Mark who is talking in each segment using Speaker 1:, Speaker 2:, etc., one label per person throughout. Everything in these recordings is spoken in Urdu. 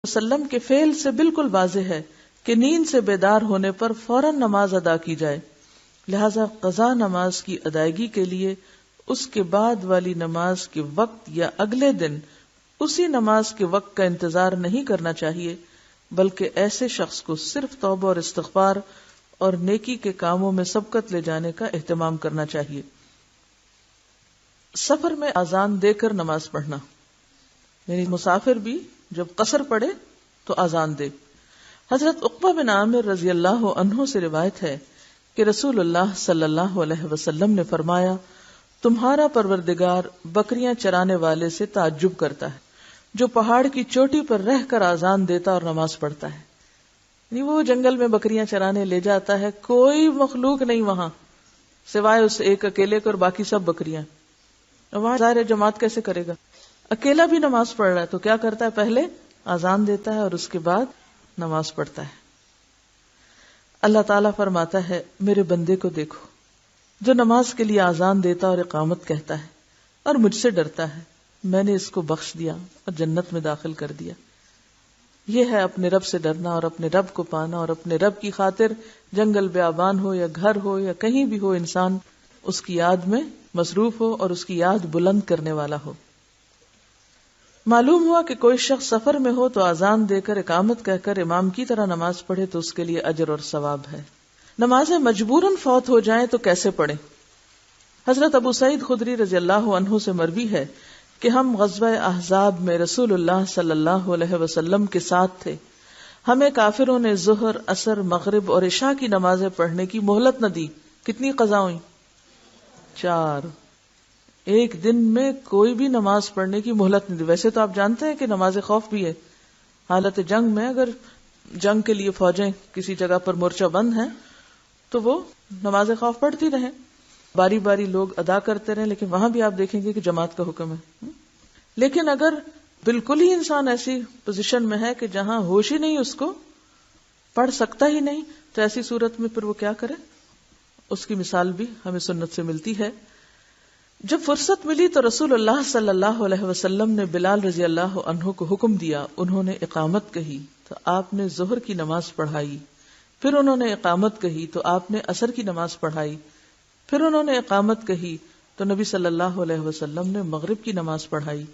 Speaker 1: وسلم کے فعل سے بالکل واضح ہے کہ نیند سے بیدار ہونے پر فوراً نماز ادا کی جائے، لہذا قضا نماز کی ادائیگی کے لیے اس کے بعد والی نماز کے وقت یا اگلے دن اسی نماز کے وقت کا انتظار نہیں کرنا چاہیے، بلکہ ایسے شخص کو صرف توبہ اور استغفار اور نیکی کے کاموں میں سبقت لے جانے کا اہتمام کرنا چاہیے۔ سفر میں اذان دے کر نماز پڑھنا، یعنی مسافر بھی جب قصر پڑے تو اذان دے۔ حضرت عقبہ بن عامر رضی اللہ عنہ سے روایت ہے کہ رسول اللہ صلی اللہ علیہ وسلم نے فرمایا، تمہارا پروردگار بکریاں چرانے والے سے تعجب کرتا ہے جو پہاڑ کی چوٹی پر رہ کر اذان دیتا اور نماز پڑھتا ہے۔ یعنی وہ جنگل میں بکریاں چرانے لے جاتا ہے، کوئی مخلوق نہیں وہاں سوائے اس ایک اکیلے کو اور باقی سب بکریاں۔ وہاں ظاہر جماعت کیسے کرے گا؟ اکیلا بھی نماز پڑھ رہا ہے تو کیا کرتا ہے؟ پہلے اذان دیتا ہے اور اس کے بعد نماز پڑھتا ہے۔ اللہ تعالیٰ فرماتا ہے، میرے بندے کو دیکھو جو نماز کے لیے اذان دیتا اور اقامت کہتا ہے اور مجھ سے ڈرتا ہے، میں نے اس کو بخش دیا اور جنت میں داخل کر دیا۔ یہ ہے اپنے رب سے ڈرنا اور اپنے رب کو پانا، اور اپنے رب کی خاطر جنگل بیابان ہو یا گھر ہو یا کہیں بھی ہو، انسان اس کی یاد میں مصروف ہو اور اس کی یاد بلند کرنے والا ہو۔ معلوم ہوا کہ کوئی شخص سفر میں ہو تو اذان دے کر اقامت کہہ کر امام کی طرح نماز پڑھے تو اس کے لیے اجر اور ثواب ہے۔ نمازیں مجبوراً فوت ہو جائیں تو کیسے پڑھیں؟ حضرت ابو سعید خدری رضی اللہ عنہ سے مروی ہے کہ ہم غزوہ احزاب میں رسول اللہ صلی اللہ علیہ وسلم کے ساتھ تھے، ہمیں کافروں نے ظہر، عصر، مغرب اور عشاء کی نمازیں پڑھنے کی مہلت نہ دی۔ کتنی قضا ہوئی؟ 4۔ ایک دن میں کوئی بھی نماز پڑھنے کی مہلت نہیں دی۔ ویسے تو آپ جانتے ہیں کہ نماز خوف بھی ہے، حالت جنگ میں اگر جنگ کے لیے فوجیں کسی جگہ پر مورچہ بند ہیں تو وہ نماز خوف پڑھتی رہیں، باری باری لوگ ادا کرتے رہیں، لیکن وہاں بھی آپ دیکھیں گے کہ جماعت کا حکم ہے۔ لیکن اگر بالکل ہی انسان ایسی پوزیشن میں ہے کہ جہاں ہوش ہی نہیں، اس کو پڑھ سکتا ہی نہیں، تو ایسی صورت میں پھر وہ کیا کرے؟ اس کی مثال بھی ہمیں سنت سے ملتی ہے۔ جب فرصت ملی تو رسول اللہ صلی اللہ علیہ وسلم نے بلال رضی اللہ عنہ کو حکم دیا، انہوں نے اقامت کہی تو آپ نے ظہر کی نماز پڑھائی، پھر انہوں نے اقامت کہی تو آپ نے عصر کی نماز پڑھائی، پھر انہوں نے اقامت کہی تو نبی صلی اللہ علیہ وسلم نے مغرب کی نماز پڑھائی،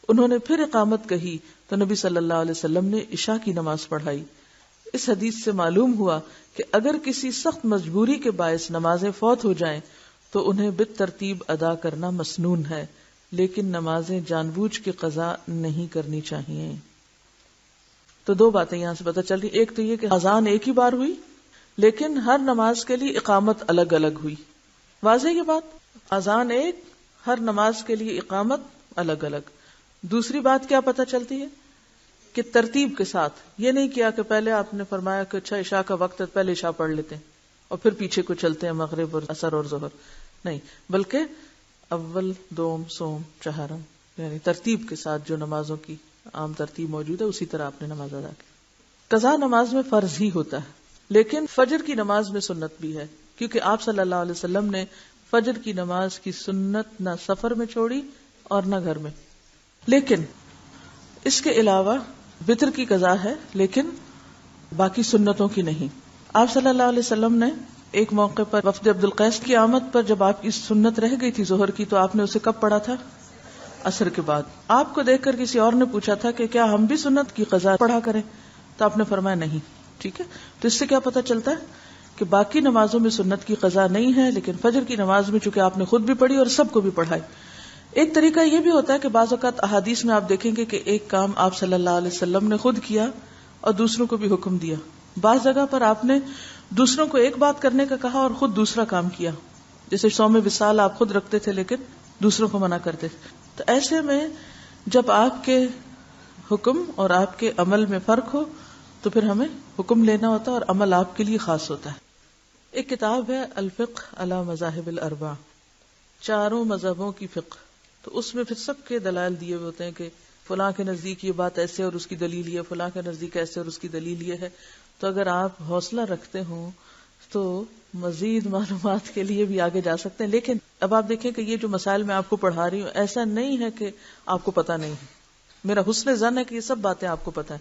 Speaker 1: انہوں نے پھر اقامت کہی تو نبی صلی اللہ علیہ وسلم نے عشاء کی نماز پڑھائی۔ اس حدیث سے معلوم ہوا کہ اگر کسی سخت مجبوری کے باعث نمازیں فوت ہو جائیں تو انہیں بالترتیب ادا کرنا مسنون ہے، لیکن نمازیں جان بوجھ کے قضا نہیں کرنی چاہیے۔ تو دو باتیں یہاں سے پتہ چل رہی، ایک تو یہ کہ اذان ایک ہی بار ہوئی لیکن ہر نماز کے لیے اقامت الگ الگ ہوئی۔ واضح یہ بات، اذان ایک، ہر نماز کے لیے اقامت الگ الگ۔ دوسری بات کیا پتہ چلتی ہے کہ ترتیب کے ساتھ، یہ نہیں کیا کہ پہلے آپ نے فرمایا کہ اچھا عشاء کا وقت ہے پہلے عشاء پڑھ لیتے ہیں اور پھر پیچھے کو چلتے ہیں مغرب اور عصر اور ظہر، نہیں، بلکہ اول، دوم، سوم، چہارم، یعنی ترتیب کے ساتھ جو نمازوں کی عام ترتیب موجود ہے اسی طرح آپ نے نماز ادا کی۔ قضا نماز میں فرض ہی ہوتا ہے، لیکن فجر کی نماز میں سنت بھی ہے، کیونکہ آپ صلی اللہ علیہ وسلم نے فجر کی نماز کی سنت نہ سفر میں چھوڑی اور نہ گھر میں۔ لیکن اس کے علاوہ وتر کی قضا ہے لیکن باقی سنتوں کی نہیں۔ آپ صلی اللہ علیہ وسلم نے ایک موقع پر وفد عبد القیس کی آمد پر جب آپ کی سنت رہ گئی تھی ظہر کی، تو آپ نے اسے کب پڑھا تھا؟ عصر کے بعد۔ آپ کو دیکھ کر کسی اور نے پوچھا تھا کہ کیا ہم بھی سنت کی قضا پڑھا کریں، تو آپ نے فرمایا نہیں۔ ٹھیک ہے، تو اس سے کیا پتہ چلتا ہے کہ باقی نمازوں میں سنت کی قضا نہیں ہے، لیکن فجر کی نماز میں چونکہ آپ نے خود بھی پڑھی اور سب کو بھی پڑھائی۔ ایک طریقہ یہ بھی ہوتا ہے کہ بعض اوقات احادیث میں آپ دیکھیں گے کہ ایک کام آپ صلی اللہ علیہ وسلم نے خود کیا اور دوسروں کو بھی حکم دیا، بعض جگہ پر آپ نے دوسروں کو ایک بات کرنے کا کہا اور خود دوسرا کام کیا، جیسے صوم وصال آپ خود رکھتے تھے لیکن دوسروں کو منع کرتے تھے۔ تو ایسے میں جب آپ کے حکم اور آپ کے عمل میں فرق ہو تو پھر ہمیں حکم لینا ہوتا ہے اور عمل آپ کے لیے خاص ہوتا ہے۔ ایک کتاب ہے الفقہ علی مذاہب الاربع، چاروں مذہبوں کی فقہ، تو اس میں پھر سب کے دلائل دیے ہوئے ہوتے ہیں کہ فلاں کے نزدیک یہ بات ایسے اور اس کی دلیل یہ، فلاں کے نزدیک ایسے اور اس کی دلیل یہ ہے۔ تو اگر آپ حوصلہ رکھتے ہوں تو مزید معلومات کے لیے بھی آگے جا سکتے ہیں۔ لیکن اب آپ دیکھیں کہ یہ جو مسائل میں آپ کو پڑھا رہی ہوں، ایسا نہیں ہے کہ آپ کو پتہ نہیں ہے، میرا حسن ظن ہے کہ یہ سب باتیں آپ کو پتہ ہے،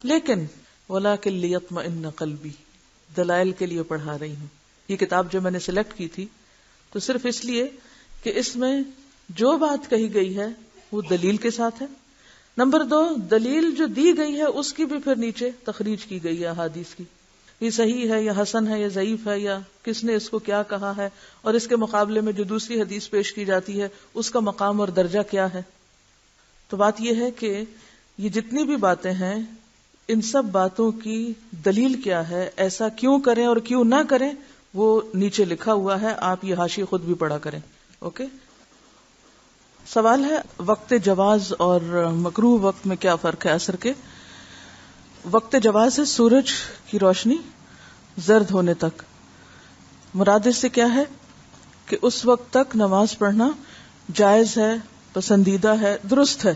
Speaker 1: لیکن وَلَٰكِن لِيَطْمَئِنَّ قَلْبِي دلائل کے لیے پڑھا رہی ہوں. یہ کتاب جو میں نے سلیکٹ کی تھی تو صرف اس لیے کہ اس میں جو بات کہی گئی ہے وہ دلیل کے ساتھ ہے. نمبر 2، دلیل جو دی گئی ہے اس کی بھی پھر نیچے تخریج کی گئی ہے احادیث کی، یہ صحیح ہے یا حسن ہے یا ضعیف ہے یا کس نے اس کو کیا کہا ہے، اور اس کے مقابلے میں جو دوسری حدیث پیش کی جاتی ہے اس کا مقام اور درجہ کیا ہے. تو بات یہ ہے کہ یہ جتنی بھی باتیں ہیں ان سب باتوں کی دلیل کیا ہے، ایسا کیوں کریں اور کیوں نہ کریں، وہ نیچے لکھا ہوا ہے، آپ یہ حاشیے خود بھی پڑھا کریں. اوکے. سوال ہے وقت جواز اور مکروہ وقت میں کیا فرق ہے اثر کے. وقت جواز ہے سورج کی روشنی زرد ہونے تک. مراد اس سے کیا ہے کہ اس وقت تک نماز پڑھنا جائز ہے، پسندیدہ ہے، درست ہے،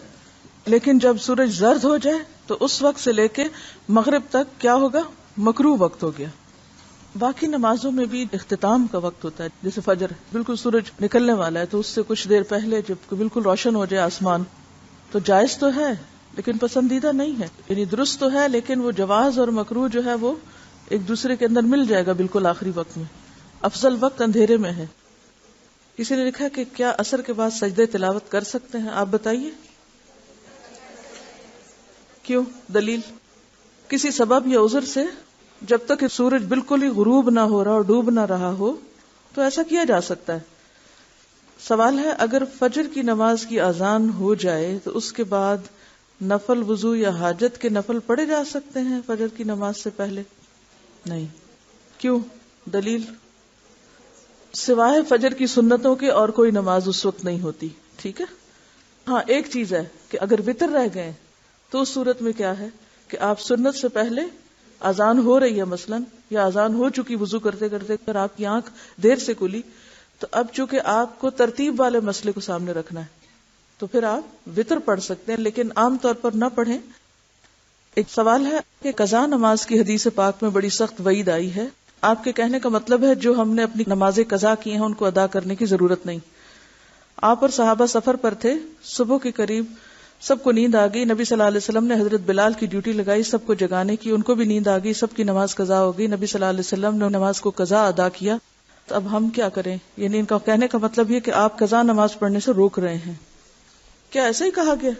Speaker 1: لیکن جب سورج زرد ہو جائے تو اس وقت سے لے کے مغرب تک کیا ہوگا، مکروہ وقت ہو گیا. باقی نمازوں میں بھی اختتام کا وقت ہوتا ہے، جیسے فجر بالکل سورج نکلنے والا ہے تو اس سے کچھ دیر پہلے جب بالکل روشن ہو جائے آسمان تو جائز تو ہے لیکن پسندیدہ نہیں ہے، یعنی درست تو ہے لیکن وہ جواز اور مکروہ جو ہے وہ ایک دوسرے کے اندر مل جائے گا بالکل آخری وقت میں. افضل وقت اندھیرے میں ہے. کسی نے لکھا کہ کیا عصر کے بعد سجدے تلاوت کر سکتے ہیں؟ آپ بتائیے. کیوں؟ دلیل؟ کسی سبب یا عذر سے جب تک سورج بالکل ہی غروب نہ ہو رہا اور ڈوب نہ رہا ہو تو ایسا کیا جا سکتا ہے. سوال ہے اگر فجر کی نماز کی اذان ہو جائے تو اس کے بعد نفل وضو یا حاجت کے نفل پڑھے جا سکتے ہیں فجر کی نماز سے پہلے؟ نہیں. کیوں؟ دلیل؟ سوائے فجر کی سنتوں کے اور کوئی نماز اس وقت نہیں ہوتی. ٹھیک ہے. ہاں ایک چیز ہے کہ اگر وتر رہ گئے تو اس صورت میں کیا ہے کہ آپ سنت سے پہلے اذان ہو رہی ہے مثلاً یا اذان ہو چکی وضو کرتے کرتے اگر آپ کی آنکھ دیر سے کھلی تو اب چونکہ آپ کو ترتیب والے مسئلے کو سامنے رکھنا ہے تو پھر آپ وتر پڑھ سکتے ہیں لیکن عام طور پر نہ پڑھیں. ایک سوال ہے کہ قضا نماز کی حدیث پاک میں بڑی سخت وعید آئی ہے. آپ کے کہنے کا مطلب ہے جو ہم نے اپنی نمازیں قضا کی ہیں ان کو ادا کرنے کی ضرورت نہیں. آپ اور صحابہ سفر پر تھے، صبح کے قریب سب کو نیند آ گئی، نبی صلی اللہ علیہ وسلم نے حضرت بلال کی ڈیوٹی لگائی سب کو جگانے کی، ان کو بھی نیند آ گئی، سب کی نماز قضا ہو گئی، نبی صلی اللہ علیہ وسلم نے نماز کو قضا ادا کیا. تو اب ہم کیا کریں؟ یعنی ان کا کہنے کا مطلب یہ کہ آپ قضا نماز پڑھنے سے روک رہے ہیں. کیا ایسا ہی کہا گیا؟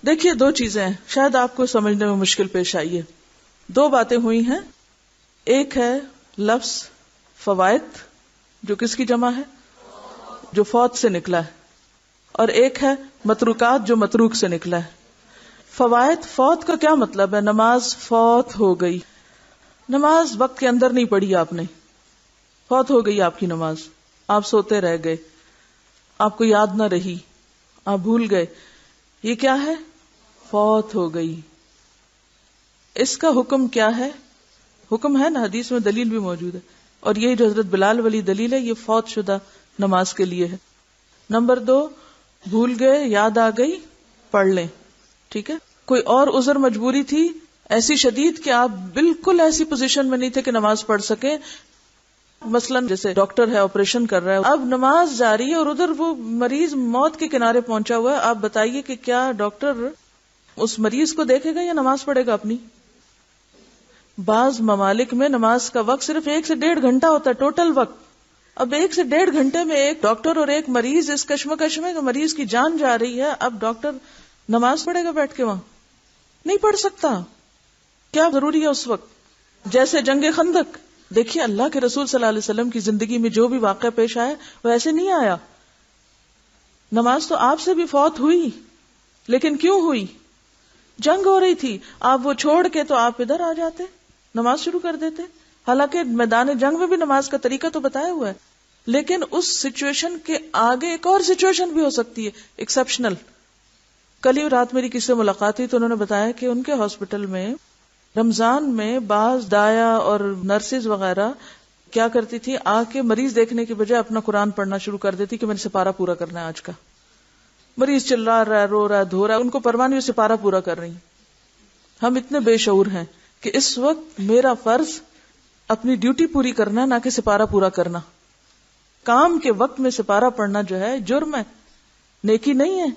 Speaker 1: دیکھیے دو چیزیں ہیں، شاید آپ کو سمجھنے میں مشکل پیش آئی ہے. دو باتیں ہوئی ہیں، ایک ہے لفظ فوائد جو کس کی جمع ہے، جو فوت سے نکلا ہے، اور ایک ہے متروکات جو متروک سے نکلا ہے. فوائد، فوت کا کیا مطلب ہے؟ نماز فوت ہو گئی، نماز وقت کے اندر نہیں پڑھی آپ نے، فوت ہو گئی آپ کی نماز، آپ سوتے رہ گئے، آپ کو یاد نہ رہی، آپ بھول گئے، یہ کیا ہے؟ فوت ہو گئی. اس کا حکم کیا ہے؟ حکم ہے نا، حدیث میں دلیل بھی موجود ہے، اور یہ جو حضرت بلال والی دلیل ہے یہ فوت شدہ نماز کے لیے ہے. نمبر 2، بھول گئے، یاد آ گئی، پڑھ لیں. ٹھیک ہے. کوئی اور عذر مجبوری تھی ایسی شدید کہ آپ بالکل ایسی پوزیشن میں نہیں تھے کہ نماز پڑھ سکیں، مثلا جیسے ڈاکٹر ہے آپریشن کر رہا ہے، اب نماز جاری ہے اور ادھر وہ مریض موت کے کنارے پہنچا ہوا ہے، آپ بتائیے کہ کیا ڈاکٹر اس مریض کو دیکھے گا یا نماز پڑھے گا اپنی؟ بعض ممالک میں نماز کا وقت صرف 1 سے 1.5 گھنٹہ ہوتا ہے ٹوٹل وقت. اب 1 سے 1.5 گھنٹے میں ایک ڈاکٹر اور ایک مریض اس کشمکش میں کہ مریض کی جان جا رہی ہے، اب ڈاکٹر نماز پڑھے گا بیٹھ کے؟ وہاں نہیں پڑھ سکتا. کیا ضروری ہے اس وقت؟ جیسے جنگ خندق، دیکھیے اللہ کے رسول صلی اللہ علیہ وسلم کی زندگی میں جو بھی واقعہ پیش آیا وہ ایسے نہیں آیا. نماز تو آپ سے بھی فوت ہوئی، لیکن کیوں ہوئی؟ جنگ ہو رہی تھی، آپ وہ چھوڑ کے تو آپ ادھر آ جاتے، نماز شروع کر دیتے. حالانکہ میدان جنگ میں بھی نماز کا طریقہ تو بتایا ہوا ہے، لیکن اس سچویشن کے آگے ایک اور سچویشن بھی ہو سکتی ہے ایکسپشنل. کل ہی رات میری کسی سے ملاقات ہوئی تو انہوں نے بتایا کہ ان کے ہاسپٹل میں رمضان میں بعض دایا اور نرسز وغیرہ کیا کرتی تھی، آ کے مریض دیکھنے کے بجائے اپنا قرآن پڑھنا شروع کر دیتی کہ میں نے سپارہ پورا کرنا ہے آج کا. مریض چلا رہا ہے، رو رہا ہے، دھو رہا ہے، ان کو پرواہ نہیں، سپارہ پورا کر رہی. ہم اتنے بے شعور ہیں کہ اس وقت میرا فرض اپنی ڈیوٹی پوری کرنا نہ کہ سپارہ پورا کرنا. کام کے وقت میں سپارہ پڑھنا جو ہے جرم ہے، نیکی نہیں ہے.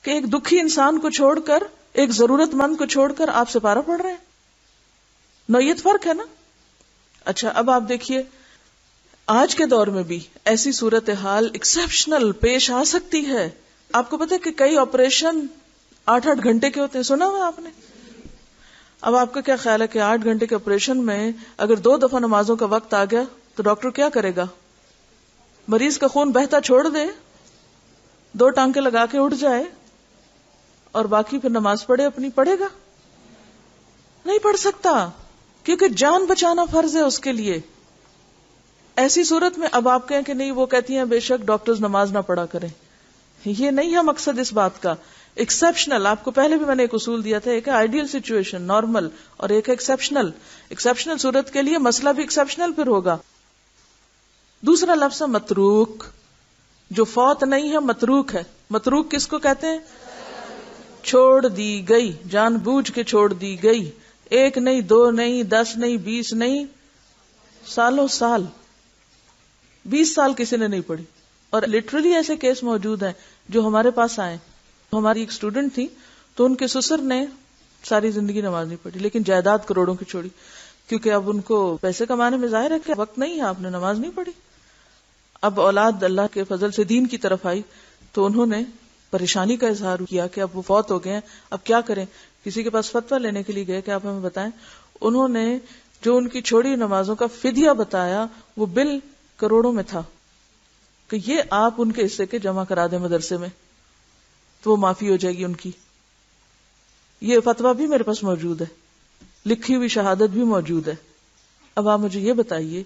Speaker 1: کہ ایک دکھی انسان کو چھوڑ کر ایک ضرورت مند کو چھوڑ کر آپ سپارہ پڑھ رہے ہیں، نوعیت فرق ہے نا. اچھا اب آپ دیکھیے آج کے دور میں بھی ایسی صورتحال ایکسیپشنل پیش آ سکتی ہے. آپ کو پتا ہے کہ کئی آپریشن 8-8 گھنٹے کے ہوتے ہیں، سنا ہوا آپ نے؟ اب آپ کا کیا خیال ہے کہ 8 گھنٹے کے آپریشن میں اگر 2 دفعہ نمازوں کا وقت آ گیا تو ڈاکٹر کیا کرے گا؟ مریض کا خون بہتا چھوڑ دے، 2 ٹانکے لگا کے اٹھ جائے اور باقی پھر نماز پڑھے اپنی؟ پڑھے گا؟ نہیں پڑھ سکتا، کیونکہ جان بچانا فرض ہے اس کے لیے. ایسی صورت میں اب آپ کہیں کہ نہیں، وہ کہتی ہیں بے شک ڈاکٹرز نماز نہ پڑھا کریں. یہ نہیں ہے مقصد اس بات کا. ایکسیپشنل، آپ کو پہلے بھی میں نے ایک اصول دیا تھا، ایک ہے آئیڈیل سچویشن نارمل اور ایک ہے ایکسیپشنل. ایکسیپشنل صورت کے لیے مسئلہ بھی ایکسیپشنل پھر ہوگا. دوسرا لفظ ہے متروک، جو فوت نہیں ہے متروک ہے. متروک کس کو کہتے ہیں؟ چھوڑ دی گئی، جان بوجھ کے چھوڑ دی گئی. 1 نہیں 2 نہیں 10 نہیں 20 نہیں، سالوں سال، 20 سال کسی نے نہیں پڑھی. اور لٹرلی ایسے کیس موجود ہیں جو ہمارے پاس آئے. ہماری ایک اسٹوڈنٹ تھی تو ان کے سسر نے ساری زندگی نماز نہیں پڑھی، لیکن جائیداد کروڑوں کی چھوڑی، کیونکہ اب ان کو پیسے کمانے میں ظاہر ہے کہ وقت نہیں ہے، آپ نے نماز نہیں پڑھی. اب اولاد اللہ کے فضل سے دین کی طرف آئی تو انہوں نے پریشانی کا اظہار کیا کہ اب وہ فوت ہو گئے ہیں، اب کیا کریں. کسی کے پاس فتویٰ لینے کے لیے گئے کہ آپ ہمیں بتائیں. انہوں نے جو ان کی چھوڑی نمازوں کا فدیہ بتایا وہ بل کروڑوں میں تھا، کہ یہ آپ ان کے حصے کے جمع کرا دیں مدرسے میں تو وہ معافی ہو جائے گی ان کی. یہ فتویٰ بھی میرے پاس موجود ہے، لکھی ہوئی شہادت بھی موجود ہے. اب آپ مجھے یہ بتائیے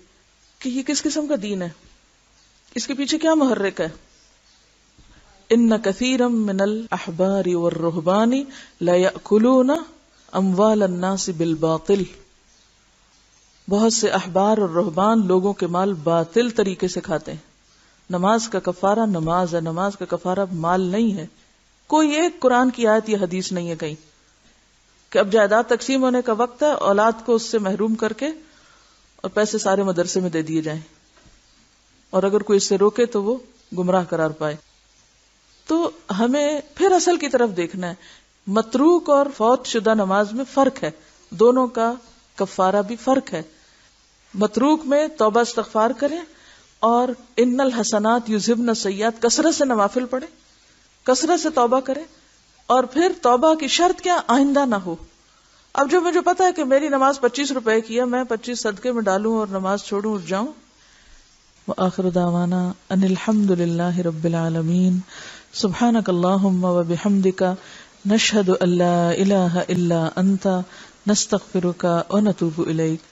Speaker 1: کہ یہ کس قسم کا دین ہے؟ اس کے پیچھے کیا محرک ہے؟ ان کثیرا من الاحبار والرہبان لیأکلون اموال الناس بالباطل. بہت سے احبار اور رہبان لوگوں کے مال باطل طریقے سے کھاتے ہیں. نماز کا کفارہ نماز ہے، نماز کا کفارہ مال نہیں ہے. کوئی ایک قرآن کی آیت یا حدیث نہیں ہے کہیں کہ اب جائیداد تقسیم ہونے کا وقت ہے، اولاد کو اس سے محروم کر کے اور پیسے سارے مدرسے میں دے دیے جائیں، اور اگر کوئی اس سے روکے تو وہ گمراہ قرار پائے. تو ہمیں پھر اصل کی طرف دیکھنا ہے. متروک اور فوت شدہ نماز میں فرق ہے، دونوں کا کفارہ بھی فرق ہے. متروک میں توبہ استغفار کریں اور ان الحسنات یذہبن السیئات، کثرت سے نوافل پڑھیں، کثرت سے توبہ کریں. اور پھر توبہ کی شرط کیا؟ آئندہ نہ ہو. اب جو مجھے پتا ہے کہ میری نماز 25 روپے کی ہے، میں 25 صدقے میں ڈالوں اور نماز چھوڑوں اور جاؤں. وآخر دعوانا ان الحمد للہ رب العالمین. سبحانک اللہم وبحمدک، نشہد ان لا الہ الا انت، نستغفرک ونتوب الیک.